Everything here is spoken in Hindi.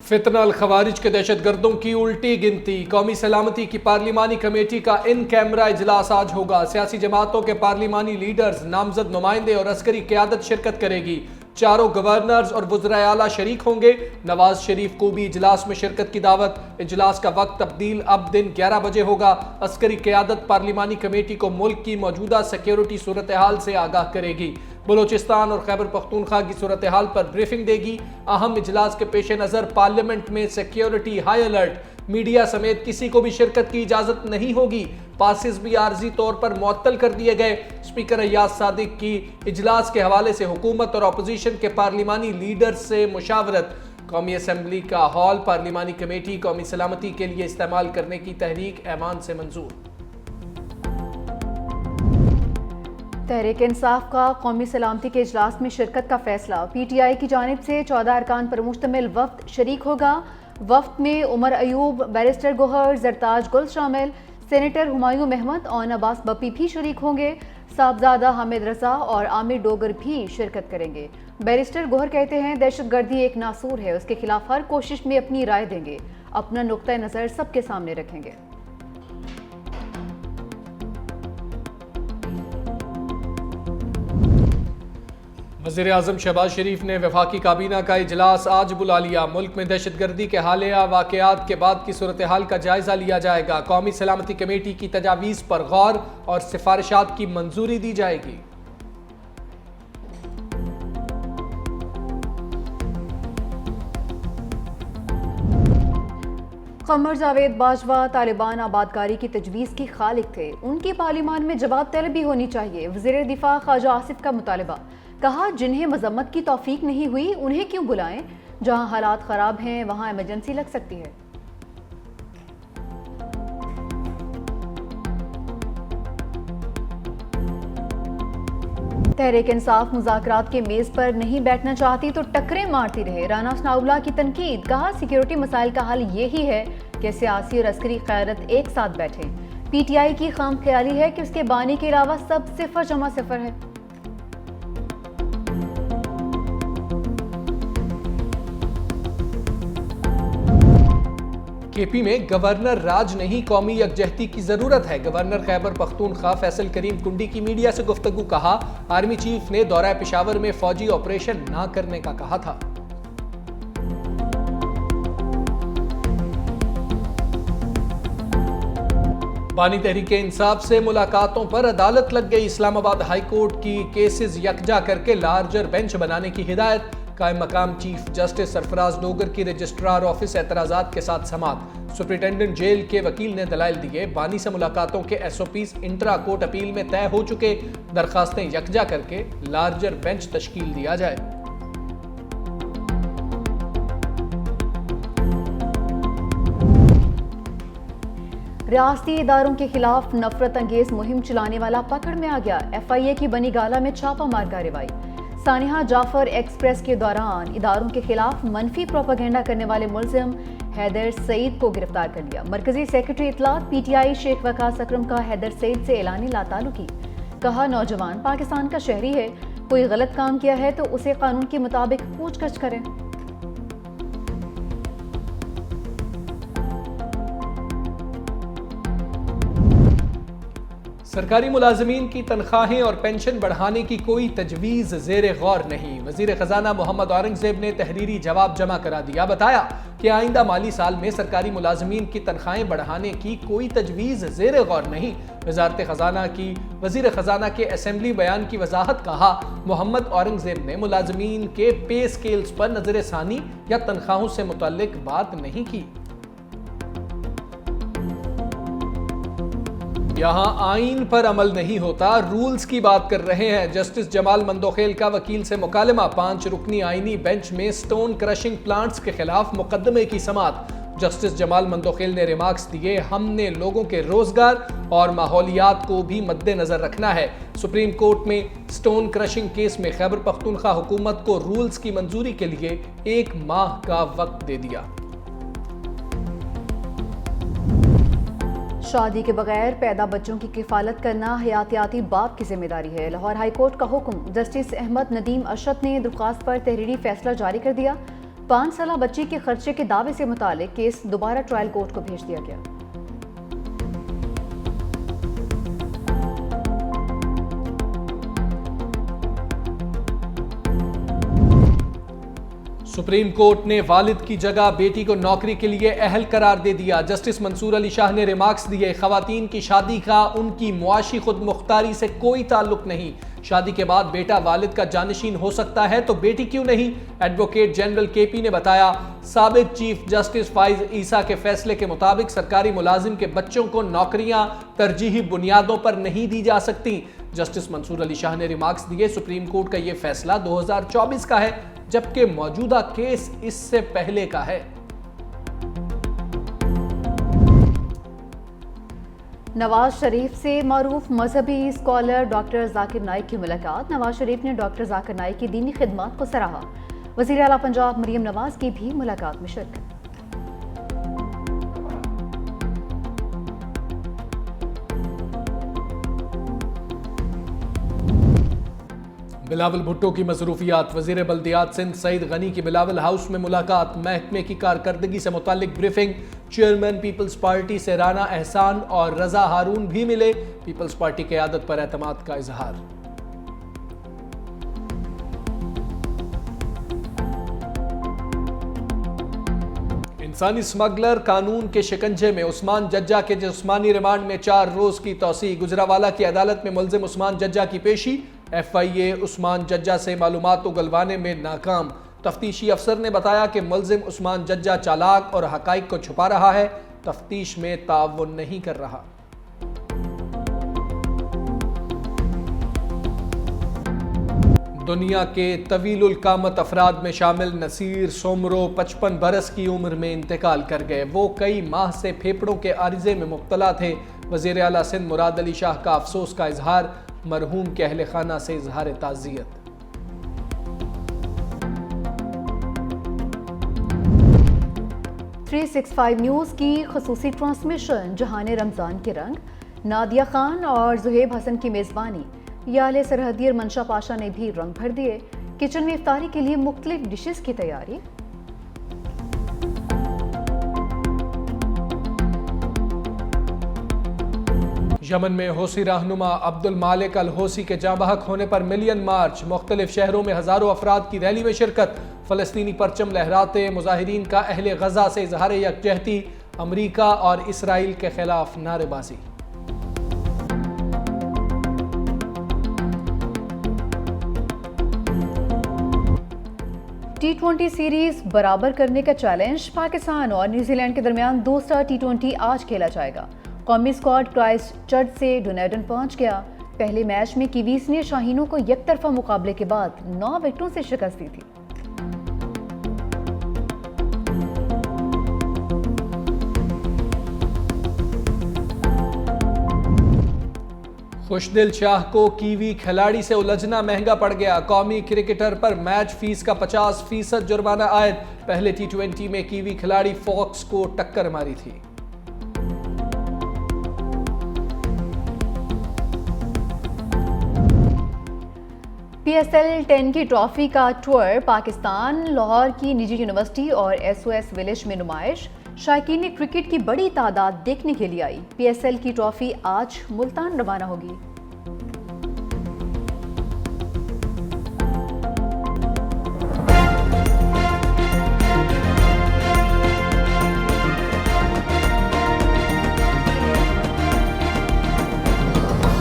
फितना अल खवारिज के दहशत गर्दों की उल्टी गिनती। कौमी सलामती की पार्लिमानी कमेटी का इन कैमरा इजलास आज होगा। सियासी जमातों के पार्लिमानी लीडर्स, नामजद नुमाइंदे और अस्करी क़यादत शिरकत करेगी। चारों गवर्नर्स और वज़राए आला शरीक होंगे। नवाज शरीफ को भी इजलास में शिरकत की दावत। इजलास का वक्त तब्दील अब दिन 11 बजे होगा। अस्करी क़यादत पार्लिमानी कमेटी को मुल्क की मौजूदा सिक्योरिटी सूरत हाल से आगाह करेगी। बलोचिस्तान और खैबर पख्तूनख्वा की सूरत हाल पर ब्रीफिंग देगी। अहम इजलास के पेश नज़र पार्लियामेंट में सिक्योरिटी हाई अलर्ट। मीडिया समेत किसी को भी शिरकत की इजाजत नहीं होगी। पासिस भी आर्जी तौर पर मुअत्तल कर दिए गए। स्पीकर अय्याज सादिक की इजलास के हवाले से हुकूमत और अपोजिशन के पार्लिमानी लीडर्स से मुशावरत। कौमी असम्बली का हॉल पार्लिमानी कमेटी कौमी सलामती के लिए इस्तेमाल करने की तहरीक ऐवान से मंजूर। तहरीक इंसाफ का कौमी सलामती के इजलास में शिरकत का फैसला। PTI की जानिब से 14 अरकान पर मुश्तमिल वफ्द शरीक होगा। वफ्द में उमर अयूब, बैरिस्टर गोहर, जरताज गुल शामिल, सेनेटर हुमायूं महमद और अब्बास बप्पी भी शरीक होंगे। साहबजादा हामिद रजा और आमिर डोगर भी शिरकत करेंगे। बैरिस्टर गोहर कहते हैं दहशतगर्दी एक नासूर है, उसके खिलाफ हर कोशिश में अपनी राय देंगे, अपना नुक्ता नज़र सबके सामने रखेंगे। वज़ीर आज़म शहबाज शरीफ ने वफाकी काबीना का इजलास आज बुला लिया। मुल्क में दहशतगर्दी के हालिया वाक़यात के बाद की सूरत हाल का जायज़ा लिया जाएगा। कौमी सलामती कमेटी की तजावीज़ पर गौर और सिफारिशात की मंजूरी दी जाएगी। कमर जावेद बाजवा तालिबान आबादकारी की तजवीज़ की खालिक थे, उनकी पार्लिमान में जवाब तलबी होनी चाहिए। वज़ीर दिफा ख्वाजा आसिफ का मुतालबा। कहा जिन्हें मजम्मत की तौफीक नहीं हुई उन्हें क्यों बुलाएं, जहां हालात ख़राब हैं वहां इमरजेंसी लग सकती है। तहरीक इंसाफ मुज़ाकरात के मेज़ पर नहीं बैठना चाहती तो टक्करें मारती रहे। राना सनाउल्लाह की तनकीद। कहा सिक्योरिटी मसाइल का हल यही है कि सियासी और अस्करी क़यादत एक साथ बैठे। PTI की खाम ख्याली है कि उसके बानी के अलावा सब 0-0 है। KP में गवर्नर राज नहीं, कौमी यकजहती की जरूरत है। गवर्नर खैबर पख्तूनख्वा फैसल करीम कुंडी की मीडिया से गुफ्तगू। कहा आर्मी चीफ ने दौरा पेशावर में फौजी ऑपरेशन ना करने का कहा था। बानी तहरीक इंसाफ से मुलाकातों पर अदालत लग गई। इस्लामाबाद हाई कोर्ट की केसेस यकजा करके लार्जर बेंच बनाने की हिदायत। कायम मकाम चीफ जस्टिस सरफराज डोगर की रजिस्ट्रार ऑफिस एतराजात के साथ समाअत। सुप्रिंटेंडेंट जेल के वकील ने दलाइल दिए। बानी से मुलाकातों के SOPs इंट्रा कोर्ट अपील में तय हो चुके। दरखास्तें यकजा करके लार्जर बेंच तश्कील दिया जाए। रियासती इदारों के खिलाफ नफरत अंगेज मुहिम चलाने वाला पकड़ में आ गया। FIA की बनी गाला में छापा मार कार्रवाई। सानिहा जाफर एक्सप्रेस के दौरान इदारों के खिलाफ मनफी प्रोपेगेंडा करने वाले मुलजिम हैदर सईद को गिरफ्तार कर लिया। मरकजी सेक्रेटरी इतलात PTI शेख वकास अकरम का हैदर सईद से ऐलानी लातालुकी। कहा नौजवान पाकिस्तान का शहरी है, कोई गलत काम किया है तो उसे कानून के मुताबिक पूछताछ करें। सरकारी मुलाजमीन की तनख्वाहें और पेंशन बढ़ाने की कोई तजवीज़ ज़ेर गौर नहीं। वज़ीर ख़जाना मोहम्मद औरंगज़ेब ने तहरीरी जवाब जमा करा दिया। बताया कि आइंदा माली साल में सरकारी मुलाजमीन की तनख्वाहें बढ़ाने की कोई तजवीज़ ज़ेर गौर नहीं। वज़ारत ख़जाना की वज़ीर ख़जाना के असेंबली बयान की वजाहत। कहा मोहम्मद औरंगज़ेब ने मुलाजमीन के पे स्केल्स पर नज़र सानी या तनख्वाहों से मुतल्लिक बात नहीं की। यहाँ आइन पर अमल नहीं होता, रूल्स की बात कर रहे हैं। जस्टिस जमाल मंदोखेल का वकील से मुकालमा। 5 रुकनी आइनी बेंच में स्टोन क्रशिंग प्लांट्स के खिलाफ मुकदमे की समाअत। जस्टिस जमाल मंदोखेल ने रिमार्क्स दिए, हमने लोगों के रोजगार और माहौलियात को भी मद्देनजर रखना है। सुप्रीम कोर्ट में स्टोन क्रशिंग केस में खैबर पख्तूनख्वा हुकूमत को रूल्स की मंजूरी के लिए 1 माह का वक्त दे दिया। शादी के बगैर पैदा बच्चों की किफालत करना हयातियाती बाप की जिम्मेदारी है। लाहौर हाई कोर्ट का हुक्म। जस्टिस अहमद नदीम अशरफ ने दरख्वास्त पर तहरीरी फैसला जारी कर दिया। 5 साल बच्ची के खर्चे के दावे से मुतालिक केस दोबारा ट्रायल कोर्ट को भेज दिया गया। सुप्रीम कोर्ट ने वालिद की जगह बेटी को नौकरी के लिए अहल करार दे दिया। जस्टिस मंसूर अली शाह ने रिमार्क्स दिए, खवातीन की शादी का उनकी मुआशी खुद मुख्तारी से कोई ताल्लुक नहीं। शादी के बाद बेटा वालिद का जानशीन हो सकता है तो बेटी क्यों नहीं। एडवोकेट जनरल केपी ने बताया, साबिक चीफ जस्टिस फाइज ईसा के फैसले के मुताबिक सरकारी मुलाजिम के बच्चों को नौकरियां तरजीही बुनियादों पर नहीं दी जा सकती। जस्टिस मंसूर अली शाह ने रिमार्क्स दिए, सुप्रीम कोर्ट का यह फैसला 2024 का है, जबकि मौजूदा केस इससे पहले का है। नवाज शरीफ से मारूफ मजहबी स्कॉलर डॉक्टर जाकिर नाइक की मुलाकात। नवाज शरीफ ने डॉक्टर जाकिर नाइक की दीनी खिदमत को सराहा। वज़ीर आला पंजाब मरियम नवाज की भी मुलाकात में शिरकत। बिलावल भुट्टो की मसरूफियात। वजीर बल्दियात सिंध सईद गनी की बिलावल हाउस में मुलाकात। महकमे की कारकर्दगी से मुतालिक ब्रीफिंग। चेयरमैन पीपल्स पार्टी से राना एहसान और रजा हारून भी मिले। पीपल्स पार्टी क़यादत पर एतमाद का इजहार। इंसानी स्मगलर कानून के शिकंजे में उस्मान जज्जा के जिस्मानी रिमांड में 4 रोज की तौसी। गुजरावाला की अदालत में मुल्जिम उस्मान जज्जा की पेशी। FIA उस्मान जज्जा से मालूमात उगलवाने में नाकाम। तफ्तीशी अफसर ने बताया कि मुल्जिम उस्मान जज्जा चालाक और हकाइक को छुपा रहा है, तफ्तीश में ताउन नहीं कर रहा। दुनिया के तवीलुल कामत अफराद में शामिल नसीर सोमरो 55 बरस की उम्र में इंतकाल कर गए। वो कई माह से फेफड़ों के आरिजे में मुब्तला थे। वज़ीर आला सिंध मुराद अली शाह का अफसोस का इजहार। मरहूम के अहले खाना से इजहार ताज़ियत। $365 न्यूज़ की खसूसी ट्रांसमिशन जहान रमज़ान के रंग। नादिया खान और जुहेब हसन की मेज़बानी। याले सरहदी और मंशा पाशा ने भी रंग भर दिए। किचन में इफ्तारी के लिए मुख्तलिफ डिशेस की तैयारी। यमन में हौसी रहनुमा अब्दुल मालिक अल हौसी के जांबहक होने पर मिलियन मार्च। मुख्तलिफ शहरों में हजारों अफराद की रैली में शिरकत। फलस्तीनी परचम लहराते मुजाहिरीन का अहले गजा से इजहार यकजहती। अमरीका और इसराइल के खिलाफ नारेबाजी। T20 सीरीज बराबर करने का चैलेंज। पाकिस्तान और न्यूजीलैंड के दरमियान दूसरा T20 आज खेला जाएगा। कौमी स्क्वाड क्राइस्ट चर्च से डुनेडन पहुंच गया। पहले मैच में कीवीज ने शाहीनों को एकतरफा मुकाबले के बाद 9 विकेटों से शिकस्त दी थी। खुशदिल शाह को कीवी खिलाड़ी से उलझना महंगा पड़ गया। कौमी क्रिकेटर पर मैच फीस का 50% जुर्माना आयद। पहले T20 में कीवी खिलाड़ी फॉक्स को टक्कर मारी थी। PSL 10 की ट्रॉफी का टूर पाकिस्तान, लाहौर की निजी यूनिवर्सिटी और SOS विलेज में नुमाइश। शायकीन ने क्रिकेट की बड़ी तादाद देखने के लिए आई। PSL की ट्रॉफी आज मुल्तान रवाना होगी।